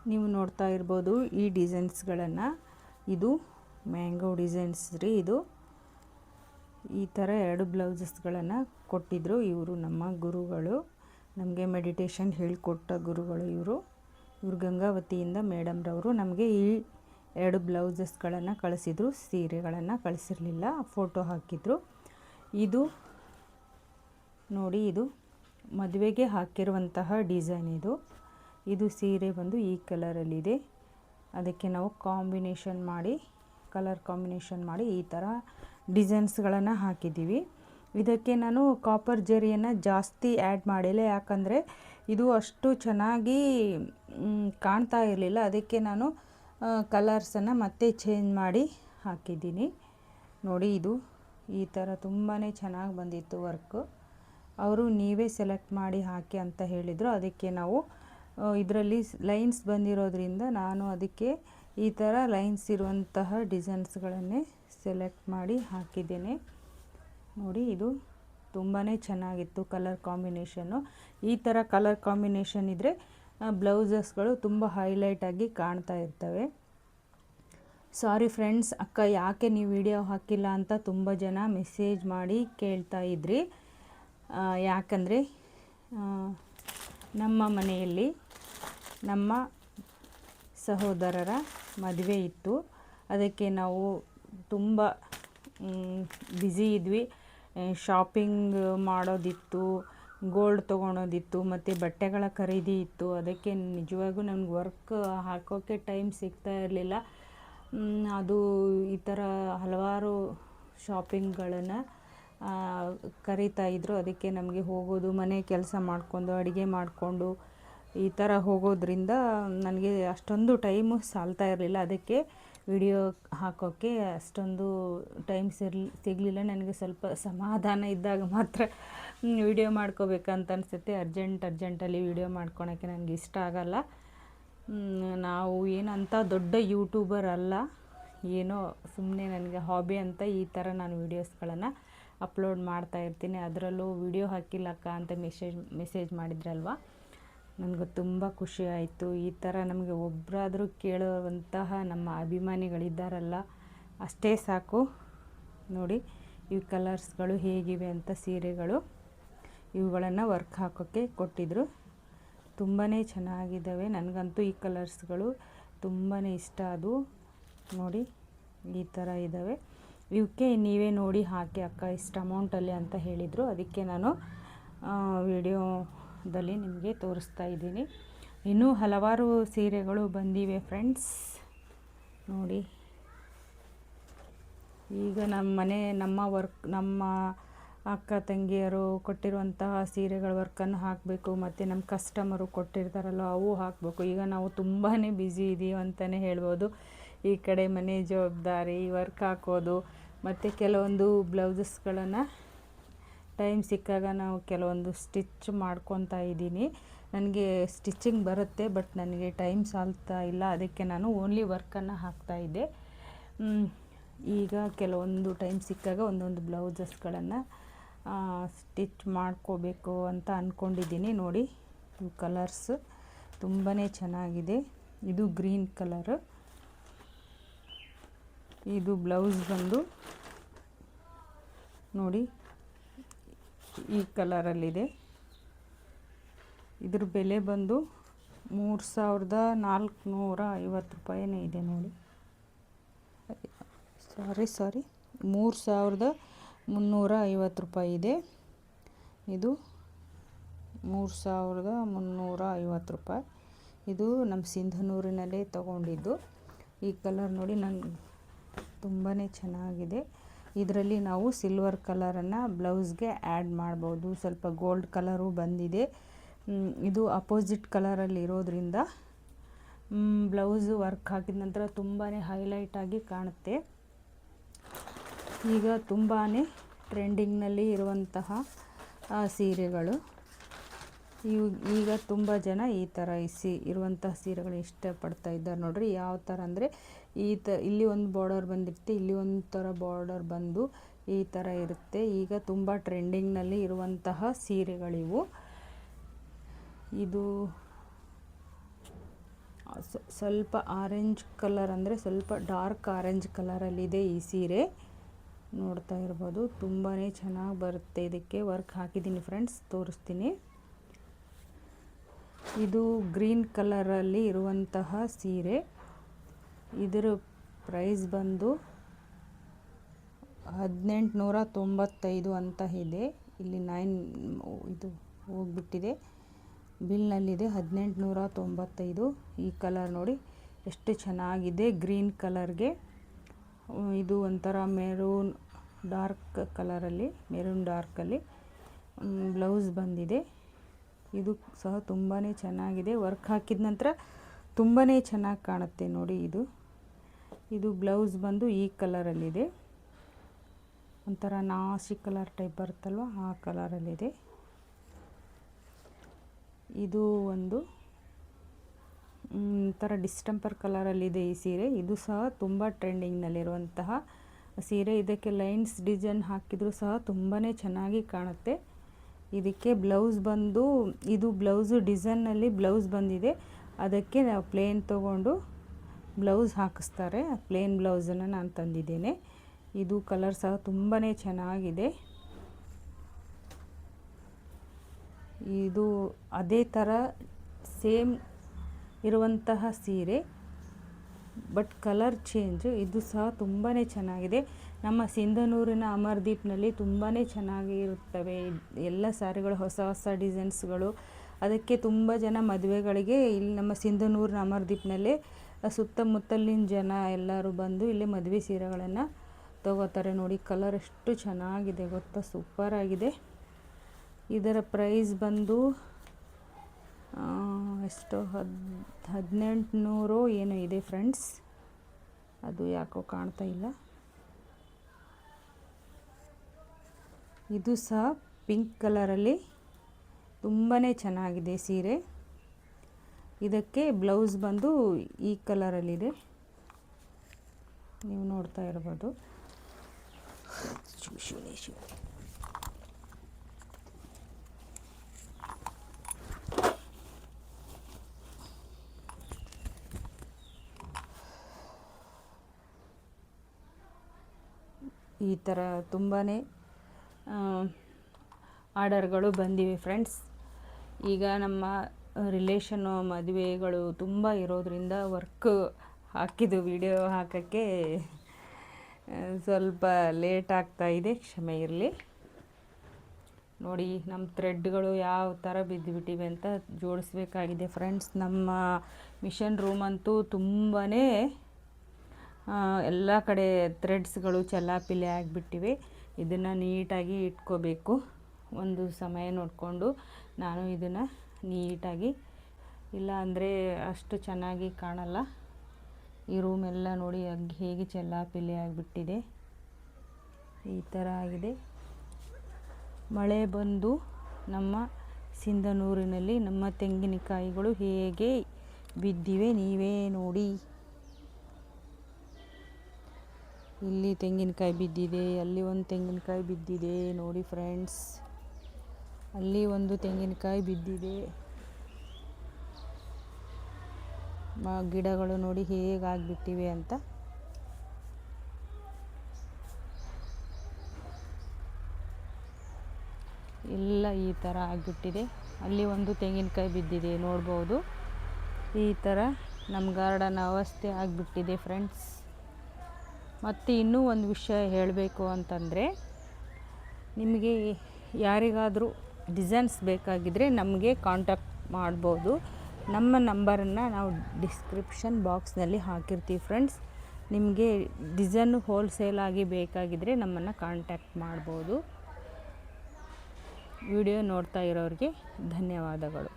ನೀವು ನೋಡ್ತಾ ಇರ್ಬೋದು ಈ ಡಿಸೈನ್ಸ್ಗಳನ್ನು. ಇದು ಮ್ಯಾಂಗೋ ಡಿಸೈನ್ಸ್ ರೀ. ಇದು ಈ ಥರ 2 ಬ್ಲೌಸಸ್ಗಳನ್ನು ಕೊಟ್ಟಿದ್ದರು ಇವರು, ನಮ್ಮ ಗುರುಗಳು. ನಮಗೆ ಮೆಡಿಟೇಷನ್ ಹೇಳಿಕೊಟ್ಟ ಗುರುಗಳು ಇವರು ಗಂಗಾವತಿಯಿಂದ ಮೇಡಮ್ರವರು ನಮಗೆ ಈ 2 ಬ್ಲೌಸಸ್ಗಳನ್ನು ಕಳಿಸಿದ್ರು. ಸೀರೆಗಳನ್ನು ಕಳಿಸಿರಲಿಲ್ಲ, ಫೋಟೋ ಹಾಕಿದ್ರು. ಇದು ನೋಡಿ, ಇದು ಮದುವೆಗೆ ಹಾಕಿರುವಂತಹ ಡಿಸೈನ್. ಇದು ಸೀರೆ ಬಂದು ಈ ಕಲರಲ್ಲಿದೆ. ಅದಕ್ಕೆ ನಾವು ಕಲರ್ ಕಾಂಬಿನೇಷನ್ ಮಾಡಿ ಈ ಥರ ಡಿಸೈನ್ಸ್ಗಳನ್ನು ಹಾಕಿದ್ದೀವಿ. ಇದಕ್ಕೆ ನಾನು ಕಾಪರ್ ಜರಿಯನ್ನು ಜಾಸ್ತಿ ಆ್ಯಡ್ ಮಾಡಿಲ್ಲ, ಯಾಕಂದರೆ ಇದು ಅಷ್ಟು ಚೆನ್ನಾಗಿ ಕಾಣ್ತಾ ಇರಲಿಲ್ಲ. ಅದಕ್ಕೆ ನಾನು ಕಲರ್ಸನ್ನು ಮತ್ತೆ ಚೇಂಜ್ ಮಾಡಿ ಹಾಕಿದ್ದೀನಿ. ನೋಡಿ, ಇದು ಈ ಥರ ತುಂಬಾ ಚೆನ್ನಾಗಿ ಬಂದಿತ್ತು ವರ್ಕು. ಅವರು ನೀವೇ ಸೆಲೆಕ್ಟ್ ಮಾಡಿ ಹಾಕಿ ಅಂತ ಹೇಳಿದರು. ಅದಕ್ಕೆ ನಾವು ಇದರಲ್ಲಿ ಲೈನ್ಸ್ ಬಂದಿರೋದ್ರಿಂದ ನಾನು ಅದಕ್ಕೆ ಈ ಥರ ಲೈನ್ಸ್ ಇರುವಂತಹ ಡಿಸೈನ್ಸ್ಗಳನ್ನೇ ಸೆಲೆಕ್ಟ್ ಮಾಡಿ ಹಾಕಿದ್ದೇನೆ. ನೋಡಿ, ಇದು ತುಂಬಾ ಚೆನ್ನಾಗಿತ್ತು ಕಲರ್ ಕಾಂಬಿನೇಷನ್ನು. ಈ ಥರ ಕಲರ್ ಕಾಂಬಿನೇಷನ್ ಇದ್ದರೆ ಬ್ಲೌಸಸ್ಗಳು ತುಂಬ ಹೈಲೈಟಾಗಿ ಕಾಣ್ತಾ ಇರ್ತವೆ. ಸಾರಿ ಫ್ರೆಂಡ್ಸ್, ಅಕ್ಕ ಯಾಕೆ ನೀವು ವಿಡಿಯೋ ಹಾಕಿಲ್ಲ ಅಂತ ತುಂಬ ಜನ ಮೆಸೇಜ್ ಮಾಡಿ ಕೇಳ್ತಾ ಇದ್ರಿ. ಯಾಕಂದರೆ ನಮ್ಮ ಮನೆಯಲ್ಲಿ ನಮ್ಮ ಸಹೋದರರ ಮದುವೆ ಇತ್ತು. ಅದಕ್ಕೆ ನಾವು ತುಂಬ ಬ್ಯುಸಿ ಇದ್ವಿ. ಶಾಪಿಂಗ್ ಮಾಡೋದಿತ್ತು, ಗೋಲ್ಡ್ ತೊಗೊಳೋದಿತ್ತು, ಮತ್ತು ಬಟ್ಟೆಗಳ ಖರೀದಿ ಇತ್ತು. ಅದಕ್ಕೆ ನಿಜವಾಗೂ ನನಗೆ ವರ್ಕ್ ಹಾಕೋಕ್ಕೆ ಟೈಮ್ ಸಿಗ್ತಾ ಇರಲಿಲ್ಲ. ಅದು ಈ ಥರ ಹಲವಾರು ಶಾಪಿಂಗ್ಗಳನ್ನು ಕರೀತಾ ಇದ್ದರು. ಅದಕ್ಕೆ ನಮಗೆ ಹೋಗೋದು, ಮನೆ ಕೆಲಸ ಮಾಡಿಕೊಂಡು ಅಡುಗೆ ಮಾಡಿಕೊಂಡು ಈ ಥರ ಹೋಗೋದ್ರಿಂದ ನನಗೆ ಅಷ್ಟೊಂದು ಟೈಮು ಸಾಲ್ತಾ ಇರಲಿಲ್ಲ. ಅದಕ್ಕೆ ವಿಡಿಯೋ ಹಾಕೋಕ್ಕೆ ಅಷ್ಟೊಂದು ಟೈಮ್ ಸಿಗಲಿಲ್ಲ. ನನಗೆ ಸ್ವಲ್ಪ ಸಮಾಧಾನ ಇದ್ದಾಗ ಮಾತ್ರ ವಿಡಿಯೋ ಮಾಡ್ಕೋಬೇಕಂತ ಅನಿಸುತ್ತೆ. ಅರ್ಜೆಂಟಲ್ಲಿ ವಿಡಿಯೋ ಮಾಡ್ಕೊಳಕ್ಕೆ ನನಗೆ ಇಷ್ಟ ಆಗಲ್ಲ. ನಾವು ಏನಂತ ದೊಡ್ಡ ಯೂಟ್ಯೂಬರ್ ಅಲ್ಲ, ಏನೋ ಸುಮ್ಮನೆ ನನಗೆ ಹಾಬಿ ಅಂತ ಈ ಥರ ನಾನು ವೀಡಿಯೋಸ್ಗಳನ್ನು ಅಪ್ಲೋಡ್ ಮಾಡ್ತಾ ಇರ್ತೀನಿ. ಅದರಲ್ಲೂ ವಿಡಿಯೋ ಹಾಕಿಲ್ಲಕ್ಕ ಅಂತ ಮೆಸೇಜ್ ಮಾಡಿದ್ರಲ್ವ, ನನಗೆ ತುಂಬ ಖುಷಿ ಆಯಿತು. ಈ ಥರ ನಮಗೆ ಒಬ್ಬರಾದರೂ ಕೇಳುವಂತಹ ನಮ್ಮ ಅಭಿಮಾನಿಗಳಿದ್ದಾರಲ್ಲ, ಅಷ್ಟೇ ಸಾಕು. ನೋಡಿ, ಈ ಕಲರ್ಸ್ಗಳು ಹೇಗಿವೆ ಅಂತ ಸೀರೆಗಳು, ಇವುಗಳನ್ನು ವರ್ಕ್ ಹಾಕೋಕ್ಕೆ ಕೊಟ್ಟಿದ್ದರು. ತುಂಬಾ ಚೆನ್ನಾಗಿದ್ದಾವೆ. ನನಗಂತೂ ಈ ಕಲರ್ಸ್ಗಳು ತುಂಬಾ ಇಷ್ಟ. ಅದು ನೋಡಿ, ಈ ಥರ ಇದ್ದಾವೆ. ಇವಕ್ಕೆ ನೀವೇ ನೋಡಿ ಹಾಕಿ ಅಕ್ಕ ಇಷ್ಟು ಅಮೌಂಟಲ್ಲಿ ಅಂತ ಹೇಳಿದರು. ಅದಕ್ಕೆ ನಾನು ವಿಡಿಯೋದಲ್ಲಿ ನಿಮಗೆ ತೋರಿಸ್ತಾ ಇದ್ದೀನಿ. ಇನ್ನೂ ಹಲವಾರು ಸೀರೆಗಳು ಬಂದಿವೆ ಫ್ರೆಂಡ್ಸ್. ನೋಡಿ, ಈಗ ನಮ್ಮ ಅಕ್ಕ ತಂಗಿಯರು ಕೊಟ್ಟಿರುವಂತಹ ಸೀರೆಗಳ ವರ್ಕನ್ನು ಹಾಕಬೇಕು, ಮತ್ತು ನಮ್ಮ ಕಸ್ಟಮರು ಕೊಟ್ಟಿರ್ತಾರಲ್ಲ ಅವು ಹಾಕಬೇಕು. ಈಗ ನಾವು ತುಂಬಾ ಬ್ಯುಸಿ ಇದ್ದೀವಿ ಅಂತಲೇ ಹೇಳ್ಬೋದು. ಈ ಕಡೆ ಮನೆ ಜವಾಬ್ದಾರಿ, ವರ್ಕ್ ಹಾಕೋದು, ಮತ್ತು ಕೆಲವೊಂದು ಬ್ಲೌಸಸ್ಗಳನ್ನು ಟೈಮ್ ಸಿಕ್ಕಾಗ ನಾವು ಕೆಲವೊಂದು ಸ್ಟಿಚ್ ಮಾಡ್ಕೊತಾ ಇದ್ದೀನಿ. ನನಗೆ ಸ್ಟಿಚಿಂಗ್ ಬರುತ್ತೆ, ಬಟ್ ನನಗೆ ಟೈಮ್ ಸಾಲ್ತಾ ಇಲ್ಲ. ಅದಕ್ಕೆ ನಾನು ಓನ್ಲಿ ವರ್ಕನ್ನು ಹಾಕ್ತಾಯಿದ್ದೆ. ಈಗ ಕೆಲವೊಂದು ಟೈಮ್ ಸಿಕ್ಕಾಗ ಒಂದೊಂದು ಬ್ಲೌಸಸ್ಗಳನ್ನು ಸ್ಟಿಚ್ ಮಾಡ್ಕೋಬೇಕು ಅಂತ ಅಂದ್ಕೊಂಡಿದ್ದೀನಿ. ನೋಡಿ, ಇವು ಕಲರ್ಸ್ ತುಂಬಾ ಚೆನ್ನಾಗಿದೆ. ಇದು ಗ್ರೀನ್ ಕಲರು. ಇದು ಬ್ಲೌಸ್ ಬಂದು ನೋಡಿ ಈ ಕಲರಲ್ಲಿದೆ. ಇದ್ರ ಬೆಲೆ ಬಂದು 3450 ರೂಪಾಯಿನೇ ಇದೆ. ನೋಡಿ, ಸಾರಿ 3350 ರೂಪಾಯಿ ಇದೆ. ಇದು 3350 ರೂಪಾಯಿ. ಇದು ನಮ್ಮ ಸಿಂಧನೂರಿನಲ್ಲೇ ತೊಗೊಂಡಿದ್ದು. ಈ ಕಲರ್ ನೋಡಿ, ನನಗೆ ತುಂಬಾ ಚೆನ್ನಾಗಿದೆ. ಇದರಲ್ಲಿ ನಾವು ಸಿಲ್ವರ್ ಕಲರನ್ನು ಬ್ಲೌಸ್ಗೆ ಆ್ಯಡ್ ಮಾಡ್ಬೋದು. ಸ್ವಲ್ಪ ಗೋಲ್ಡ್ ಕಲರು ಬಂದಿದೆ. ಇದು ಅಪೋಸಿಟ್ ಕಲರಲ್ಲಿ ಇರೋದ್ರಿಂದ ಬ್ಲೌಸು ವರ್ಕ್ ಹಾಕಿದ ನಂತರ ತುಂಬಾ ಹೈಲೈಟಾಗಿ ಕಾಣುತ್ತೆ. ಈಗ ತುಂಬಾ ಟ್ರೆಂಡಿಂಗ್ನಲ್ಲಿ ಇರುವಂತಹ ಸೀರೆಗಳು. ಈಗ ತುಂಬ ಜನ ಈ ಥರ ಇರುವಂತಹ ಸೀರೆಗಳು ಇಷ್ಟಪಡ್ತಾ ಇದ್ದಾರೆ. ನೋಡ್ರಿ ಯಾವ ಥರ ಅಂದರೆ ಇಲ್ಲಿ ಒಂದು ಬಾರ್ಡರ್ ಬಂದಿರುತ್ತೆ, ಇಲ್ಲಿ ಒಂದು ಥರ ಬಾರ್ಡರ್ ಬಂದು ಈ ಥರ ಇರುತ್ತೆ. ಈಗ ತುಂಬ ಟ್ರೆಂಡಿಂಗ್ನಲ್ಲಿ ಇರುವಂತಹ ಸೀರೆಗಳಿವು. ಸ್ವಲ್ಪ ಆರೆಂಜ್ ಕಲರ್, ಅಂದರೆ ಸ್ವಲ್ಪ ಡಾರ್ಕ್ ಆರೆಂಜ್ ಕಲರಲ್ಲಿದೆ ಈ ಸೀರೆ. ನೋಡ್ತಾ ಇರ್ಬೋದು, ತುಂಬಾ ಚೆನ್ನಾಗಿ ಬರುತ್ತೆ. ಇದಕ್ಕೆ ವರ್ಕ್ ಹಾಕಿದ್ದೀನಿ ಫ್ರೆಂಡ್ಸ್, ತೋರಿಸ್ತೀನಿ. ಇದು ಗ್ರೀನ್ ಕಲರಲ್ಲಿ ಇರುವಂತಹ ಸೀರೆ. ಇದರ ಪ್ರೈಸ್ ಬಂದು 1895 ಅಂತ ಇದೆ. ಇಲ್ಲಿ 9 ಇದು ಹೋಗ್ಬಿಟ್ಟಿದೆ, ಬಿಲ್ನಲ್ಲಿದೆ 1895. ಈ ಕಲರ್ ನೋಡಿ ಎಷ್ಟು ಚೆನ್ನಾಗಿದೆ, ಗ್ರೀನ್ ಕಲರ್ಗೆ. ಇದು ಒಂಥರ ಮೆರೂನ್ ಡಾರ್ಕ್ ಕಲರಲ್ಲಿ, ಮೆರೂನ್ ಡಾರ್ಕಲ್ಲಿ ಬ್ಲೌಸ್ ಬಂದಿದೆ. ಇದು ಸಹ ತುಂಬಾ ಚೆನ್ನಾಗಿದೆ. ವರ್ಕ್ ಹಾಕಿದ ನಂತರ ತುಂಬಾ ಚೆನ್ನಾಗಿ ಕಾಣುತ್ತೆ ನೋಡಿ. ಇದು ಬ್ಲೌಸ್ ಬಂದು ಈ ಕಲರಲ್ಲಿದೆ, ಒಂಥರ ನಾಸಿ ಕಲರ್ ಟೈಪ್ ಬರುತ್ತಲ್ವ, ಆ ಕಲರಲ್ಲಿದೆ. ಇದು ಒಂದು ಒಂಥರ ಡಿಸ್ಟೆಂಪರ್ ಕಲರಲ್ಲಿದೆ ಈ ಸೀರೆ. ಇದು ಸಹ ತುಂಬ ಟ್ರೆಂಡಿಂಗ್ನಲ್ಲಿರುವಂತಹ ಸೀರೆ. ಇದಕ್ಕೆ ಲೈನ್ಸ್ ಡಿಸೈನ್ ಹಾಕಿದರೂ ಸಹ ತುಂಬಾ ಚೆನ್ನಾಗಿ ಕಾಣುತ್ತೆ. ಇದಕ್ಕೆ ಬ್ಲೌಸ್ ಬಂದು, ಇದು ಬ್ಲೌಸು ಡಿಸೈನಲ್ಲಿ ಬ್ಲೌಸ್ ಬಂದಿದೆ. ಅದಕ್ಕೆ ನಾವು ಪ್ಲೇನ್ ತೊಗೊಂಡು ಬ್ಲೌಸ್ ಹಾಕಿಸ್ತಾರೆ. ಪ್ಲೇನ್ ಬ್ಲೌಸನ್ನು ನಾನು ತಂದಿದ್ದೇನೆ. ಇದು ಕಲರ್ ಸಹ ತುಂಬಾ ಚೆನ್ನಾಗಿದೆ. ಇದು ಅದೇ ಥರ ಸೇಮ್ ಇರುವಂತಹ ಸೀರೆ, ಬಟ್ ಕಲರ್ ಚೇಂಜ್. ಇದು ಸಹ ತುಂಬಾ ಚೆನ್ನಾಗಿದೆ. ನಮ್ಮ ಸಿಂಧನೂರಿನ ಅಮರ್ದೀಪ್ನಲ್ಲಿ ತುಂಬಾ ಚೆನ್ನಾಗಿ ಇರುತ್ತವೆ ಎಲ್ಲ ಸ್ಯಾರಿಗಳು, ಹೊಸ ಹೊಸ ಡಿಸೈನ್ಸ್ಗಳು. ಅದಕ್ಕೆ ತುಂಬ ಜನ ಮದುವೆಗಳಿಗೆ ಇಲ್ಲಿ ನಮ್ಮ ಸಿಂಧನೂರಿನ ಅಮರ್ದೀಪ್ನಲ್ಲೇ ಸುತ್ತಮುತ್ತಲಿನ ಜನ ಎಲ್ಲರೂ ಬಂದು ಇಲ್ಲಿ ಮದುವೆ ಸೀರೆಗಳನ್ನು ತಗೋತಾರೆ. ನೋಡಿ ಕಲರ್ ಎಷ್ಟು ಚೆನ್ನಾಗಿದೆ ಗೊತ್ತಾ, ಸೂಪರಾಗಿದೆ. ಇದರ ಪ್ರೈಸ್ ಬಂದು ಎಷ್ಟು 1800 ಏನೋ ಇದೆ ಫ್ರೆಂಡ್ಸ್. ಅದು ಯಾಕೋ ಕಾಣ್ತಾ ಇಲ್ಲ. ಇದು ಸಹ ಪಿಂಕ್ ಕಲರಲ್ಲಿ ತುಂಬಾ ಚೆನ್ನಾಗಿದೆ ಸೀರೆ. ಇದಕ್ಕೆ ಬ್ಲೌಸ್ ಬಂದು ಈ ಕಲರಲ್ಲಿದೆ, ನೀವು ನೋಡ್ತಾ ಇರ್ಬೋದು. ಈ ಥರ ತುಂಬಾ ಆರ್ಡರ್ಗಳು ಬಂದಿವೆ ಫ್ರೆಂಡ್ಸ್. ಈಗ ನಮ್ಮ ರಿಲೇಷನ್ನು ಮದುವೆಗಳು ತುಂಬ ಇರೋದರಿಂದ ವರ್ಕ್ ಹಾಕಿದ್ದು ವಿಡಿಯೋ ಹಾಕೋಕ್ಕೆ ಸ್ವಲ್ಪ ಲೇಟ್ ಆಗ್ತಾ ಇದೆ, ಕ್ಷಮೆ ಇರಲಿ. ನೋಡಿ ನಮ್ಮ ಥ್ರೆಡ್ಗಳು ಯಾವ ಥರ ಬಿದ್ದುಬಿಟ್ಟಿವೆ ಅಂತ ಜೋಡಿಸ್ಬೇಕಾಗಿದೆ ಫ್ರೆಂಡ್ಸ್. ನಮ್ಮ ಮಿಷನ್ ರೂಮ್ ಅಂತೂ ತುಂಬಾ ಎಲ್ಲ ಕಡೆ ಥ್ರೆಡ್ಸ್ಗಳು ಚೆಲ್ಲಾಪಿಲ್ಲಿ ಆಗಿಬಿಟ್ಟಿವೆ. ಇದನ್ನು ನೀಟಾಗಿ ಇಟ್ಕೋಬೇಕು. ಒಂದು ಸಮಯ ನೋಡಿಕೊಂಡು ನಾನು ಇದನ್ನು ನೀಟಾಗಿ, ಇಲ್ಲ ಅಂದರೆ ಅಷ್ಟು ಚೆನ್ನಾಗಿ ಕಾಣಲ್ಲ. ಈ ರೂಮೆಲ್ಲ ನೋಡಿ ಹೇಗೆ ಚೆಲ್ಲಾಪಿಲ್ಲಿ ಆಗಿಬಿಟ್ಟಿದೆ, ಈ ಥರ ಆಗಿದೆ. ಮಳೆ ಬಂದು ನಮ್ಮ ಸಿಂಧನೂರಿನಲ್ಲಿ ನಮ್ಮ ತೆಂಗಿನಕಾಯಿಗಳು ಹೇಗೆ ಬಿದ್ದಿವೆ ನೀವೇ ನೋಡಿ. ಇಲ್ಲಿ ತೆಂಗಿನಕಾಯಿ ಬಿದ್ದಿದೆ, ಅಲ್ಲಿ ಒಂದು ತೆಂಗಿನಕಾಯಿ ಬಿದ್ದಿದೆ ನೋಡಿ ಫ್ರೆಂಡ್ಸ್. ಅಲ್ಲಿ ಒಂದು ತೆಂಗಿನಕಾಯಿ ಬಿದ್ದಿದೆ. ಗಿಡಗಳು ನೋಡಿ ಹೇಗಾಗಿಬಿಟ್ಟಿವೆ ಅಂತ. ಎಲ್ಲ ಈ ಥರ ಆಗಿಬಿಟ್ಟಿದೆ. ಅಲ್ಲಿ ಒಂದು ತೆಂಗಿನಕಾಯಿ ಬಿದ್ದಿದೆ ನೋಡ್ಬೋದು. ಈ ಥರ ನಮ್ಮ ಗಾರ್ಡನ್ ಅವಸ್ಥೆ ಆಗಿಬಿಟ್ಟಿದೆ ಫ್ರೆಂಡ್ಸ್. ಮತ್ತು ಇನ್ನೂ ಒಂದು ವಿಷಯ ಹೇಳಬೇಕು ಅಂತಂದರೆ, ನಿಮಗೆ ಯಾರಿಗಾದರೂ ಡಿಸೈನ್ಸ್ ಬೇಕಾಗಿದ್ದರೆ ನಮಗೆ ಕಾಂಟ್ಯಾಕ್ಟ್ ಮಾಡ್ಬೋದು. ನಮ್ಮ ನಂಬರನ್ನು ನಾವು ಡಿಸ್ಕ್ರಿಪ್ಷನ್ ಬಾಕ್ಸ್ನಲ್ಲಿ ಹಾಕಿರ್ತೀವಿ ಫ್ರೆಂಡ್ಸ್. ನಿಮಗೆ ಡಿಸೈನು ಹೋಲ್ಸೇಲಾಗಿ ಬೇಕಾಗಿದ್ದರೆ ನಮ್ಮನ್ನು ಕಾಂಟ್ಯಾಕ್ಟ್ ಮಾಡ್ಬೋದು. ವಿಡಿಯೋ ನೋಡ್ತಾ ಇರೋರಿಗೆ ಧನ್ಯವಾದಗಳು.